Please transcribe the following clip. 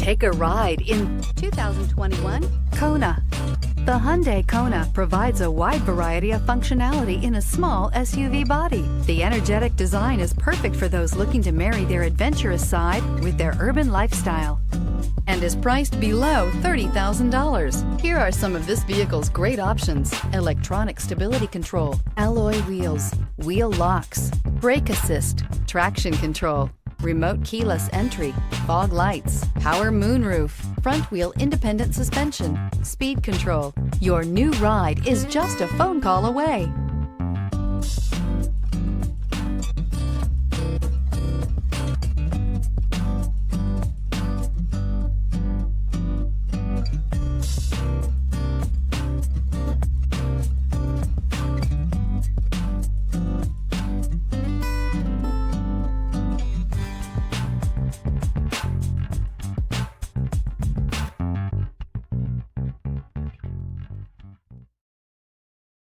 Take a ride in 2021 Kona. The Hyundai Kona provides a wide variety of functionality in a small SUV body. The energetic design is perfect for those looking to marry their adventurous side with their urban lifestyle and is priced below $30,000. Here are some of this vehicle's great options: electronic stability control, alloy wheels, wheel locks, brake assist, traction control, remote keyless entry, fog lights, power moonroof, front wheel independent suspension, speed control. Your new ride is just a phone call away.